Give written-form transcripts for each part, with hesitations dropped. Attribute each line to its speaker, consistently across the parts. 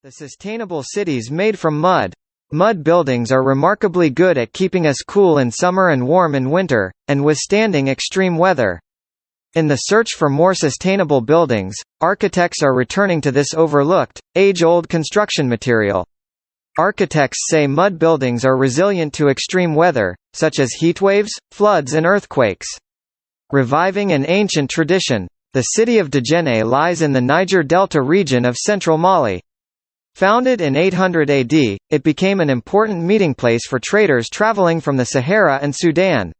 Speaker 1: The sustainable cities made from mud. Mud buildings are remarkably good at keeping us cool in summer and warm in winter, and withstanding extreme weather. In the search for more sustainable buildings, architects are returning to this overlooked, age-old construction material. Architects say mud buildings are resilient to extreme weather, such as heatwaves, floods and earthquakes. Reviving an ancient tradition. The city of Djenné lies in the Niger Delta region of central Mali. Founded in 800 AD, it became an important meeting place for traders traveling from the Sahara and Sudan.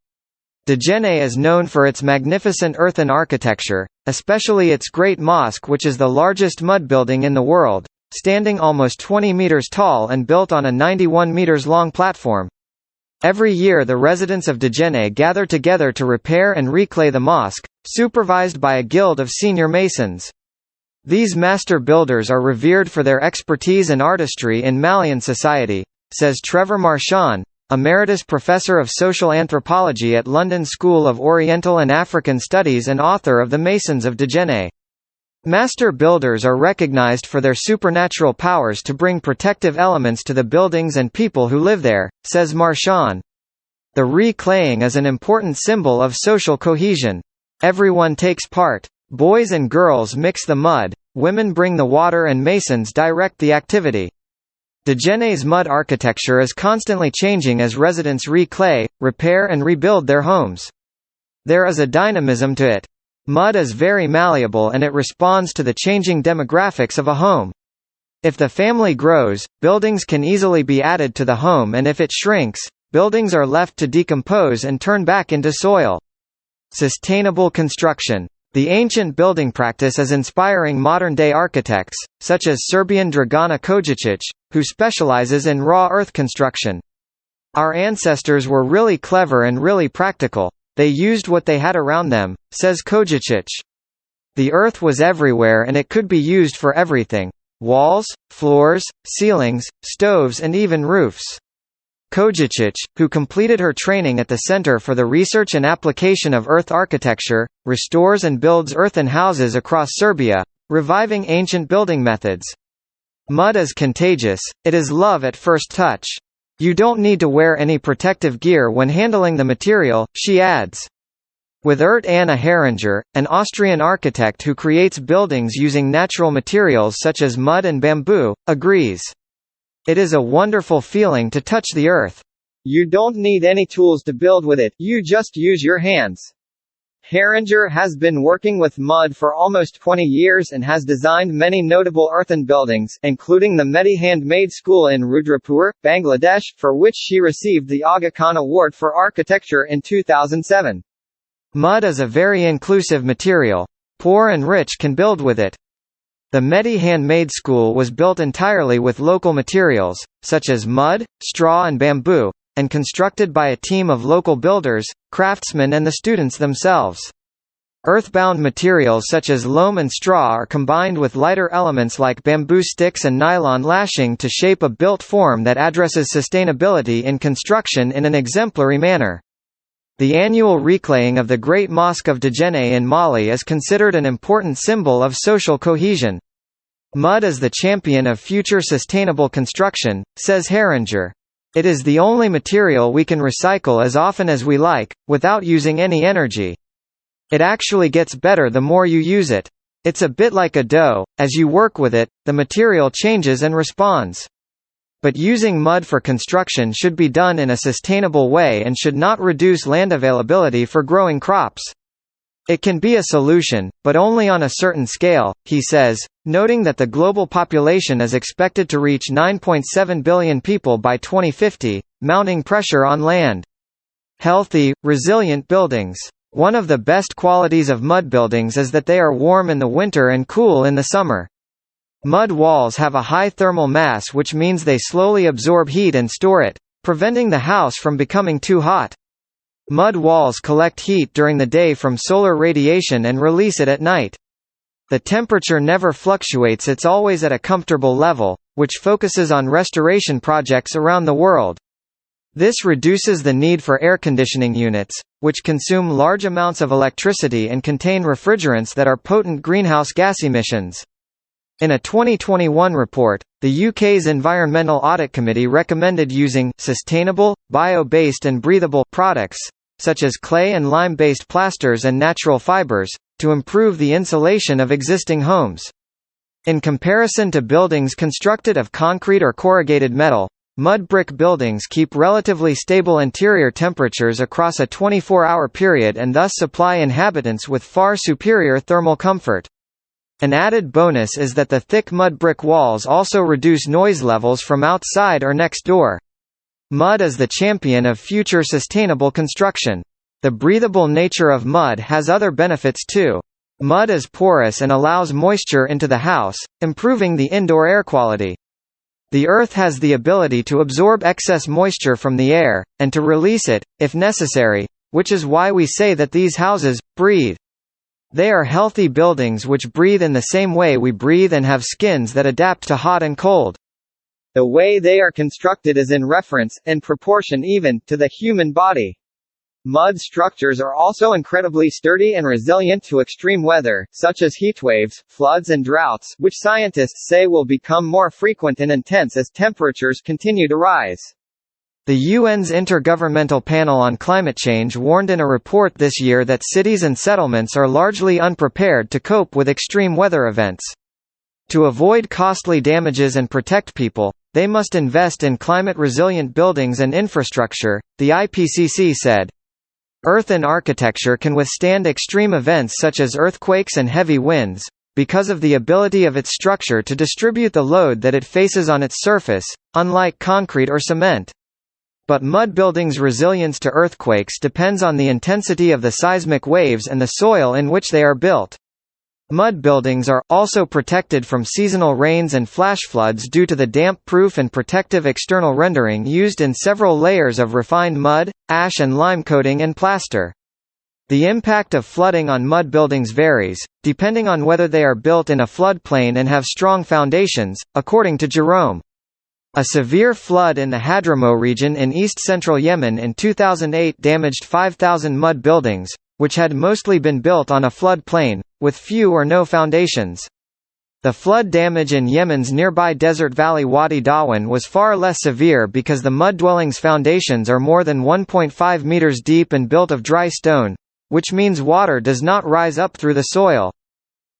Speaker 1: Djenné is known for its magnificent earthen architecture, especially its Great Mosque, which is the largest mud building in the world, standing almost 20 meters tall and built on a 91 meters long platform. Every year the residents of Djenné gather together to repair and reclay the mosque, supervised by a guild of senior masons. These master builders are revered for their expertise and artistry in Malian society, says Trevor Marchand, Emeritus Professor of Social Anthropology at London School of Oriental and African Studies and author of The Masons of Djenné. Master builders are recognized for their supernatural powers to bring protective elements to the buildings and people who live there, says Marchand. The reclaying is an important symbol of social cohesion. Everyone takes part. Boys and girls mix the mud, women bring the water and masons direct the activity. Djenné's mud architecture is constantly changing as residents reclay, repair and rebuild their homes. There is a dynamism to it. Mud is very malleable and it responds to the changing demographics of a home. If the family grows, buildings can easily be added to the home, and if it shrinks, buildings are left to decompose and turn back into soil. Sustainable construction. The ancient building practice is inspiring modern-day architects, such as Serbian Dragana Kojičić, who specialises in raw earth construction. Our ancestors were really clever and really practical. They used what they had around them, says Kojičić. The earth was everywhere and it could be used for everything: walls, floors, ceilings, stoves and even roofs. Kojičić, who completed her training at the Center for the Research and Application of Earth Architecture, restores and builds earthen houses across Serbia, reviving ancient building methods. Mud is contagious, it is love at first touch. You don't need to wear any protective gear when handling the material, she adds. With earthen, Heringer, an Austrian architect who creates buildings using natural materials such as mud and bamboo, agrees. It is a wonderful feeling to touch the earth. You don't need any tools to build with it, you just use your hands. Heringer has been working with mud for almost 20 years and has designed many notable earthen buildings, including the Mehdi Handmade School in Rudrapur, Bangladesh, for which she received the Aga Khan Award for Architecture in 2007. Mud is a very inclusive material. Poor and rich can build with it. The Mehdi Handmade School was built entirely with local materials, such as mud, straw and bamboo, and constructed by a team of local builders, craftsmen and the students themselves. Earthbound materials such as loam and straw are combined with lighter elements like bamboo sticks and nylon lashing to shape a built form that addresses sustainability in construction in an exemplary manner. The annual reclaying of the Great Mosque of Djenné in Mali is considered an important symbol of social cohesion. Mud is the champion of future sustainable construction, says Heringer. It is the only material we can recycle as often as we like, without using any energy. It actually gets better the more you use it. It's a bit like a dough, as you work with it, the material changes and responds. But using mud for construction should be done in a sustainable way and should not reduce land availability for growing crops. It can be a solution, but only on a certain scale, he says, noting that the global population is expected to reach 9.7 billion people by 2050, mounting pressure on land. Healthy, resilient buildings. One of the best qualities of mud buildings is that they are warm in the winter and cool in the summer. Mud walls have a high thermal mass, which means they slowly absorb heat and store it, preventing the house from becoming too hot. Mud walls collect heat during the day from solar radiation and release it at night. The temperature never fluctuates, it's always at a comfortable level, which focuses on restoration projects around the world. This reduces the need for air conditioning units, which consume large amounts of electricity and contain refrigerants that are potent greenhouse gas emissions. In a 2021 report, the UK's Environmental Audit Committee recommended using sustainable, bio-based and breathable products, such as clay and lime-based plasters and natural fibres, to improve the insulation of existing homes. In comparison to buildings constructed of concrete or corrugated metal, mud brick buildings keep relatively stable interior temperatures across a 24-hour period and thus supply inhabitants with far superior thermal comfort. An added bonus is that the thick mud brick walls also reduce noise levels from outside or next door. Mud is the champion of future sustainable construction. The breathable nature of mud has other benefits too. Mud is porous and allows moisture into the house, improving the indoor air quality. The earth has the ability to absorb excess moisture from the air, and to release it, if necessary, which is why we say that these houses breathe. They are healthy buildings which breathe in the same way we breathe and have skins that adapt to hot and cold. The way they are constructed is in reference, and proportion even, to the human body. Mud structures are also incredibly sturdy and resilient to extreme weather, such as heatwaves, floods and droughts, which scientists say will become more frequent and intense as temperatures continue to rise. The UN's Intergovernmental Panel on Climate Change warned in a report this year that cities and settlements are largely unprepared to cope with extreme weather events. To avoid costly damages and protect people, they must invest in climate-resilient buildings and infrastructure, the IPCC said. Earthen architecture can withstand extreme events such as earthquakes and heavy winds, because of the ability of its structure to distribute the load that it faces on its surface, unlike concrete or cement. But mud buildings' resilience to earthquakes depends on the intensity of the seismic waves and the soil in which they are built. Mud buildings are also protected from seasonal rains and flash floods due to the damp-proof and protective external rendering used in several layers of refined mud, ash and lime coating and plaster. The impact of flooding on mud buildings varies, depending on whether they are built in a floodplain and have strong foundations, according to Jerome. A severe flood in the Hadramaut region in east-central Yemen in 2008 damaged 5,000 mud buildings, which had mostly been built on a flood plain, with few or no foundations. The flood damage in Yemen's nearby desert valley Wadi Dawan was far less severe because the mud dwellings' foundations are more than 1.5 meters deep and built of dry stone, which means water does not rise up through the soil.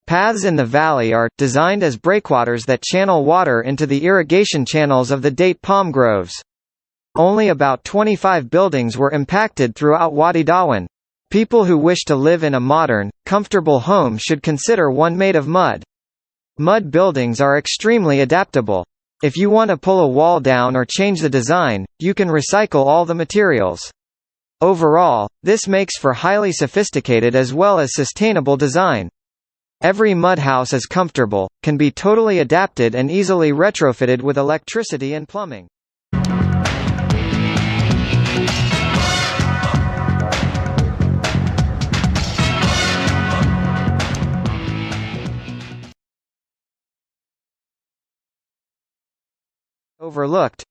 Speaker 1: Paths in the valley are designed as breakwaters that channel water into the irrigation channels of the date palm groves. Only about 25 buildings were impacted throughout Wadi Dawan. People who wish to live in a modern, comfortable home should consider one made of mud. Mud buildings are extremely adaptable. If you want to pull a wall down or change the design, you can recycle all the materials. Overall, this makes for highly sophisticated as well as sustainable design. Every mud house is comfortable, can be totally adapted and easily retrofitted with electricity and plumbing. Overlooked.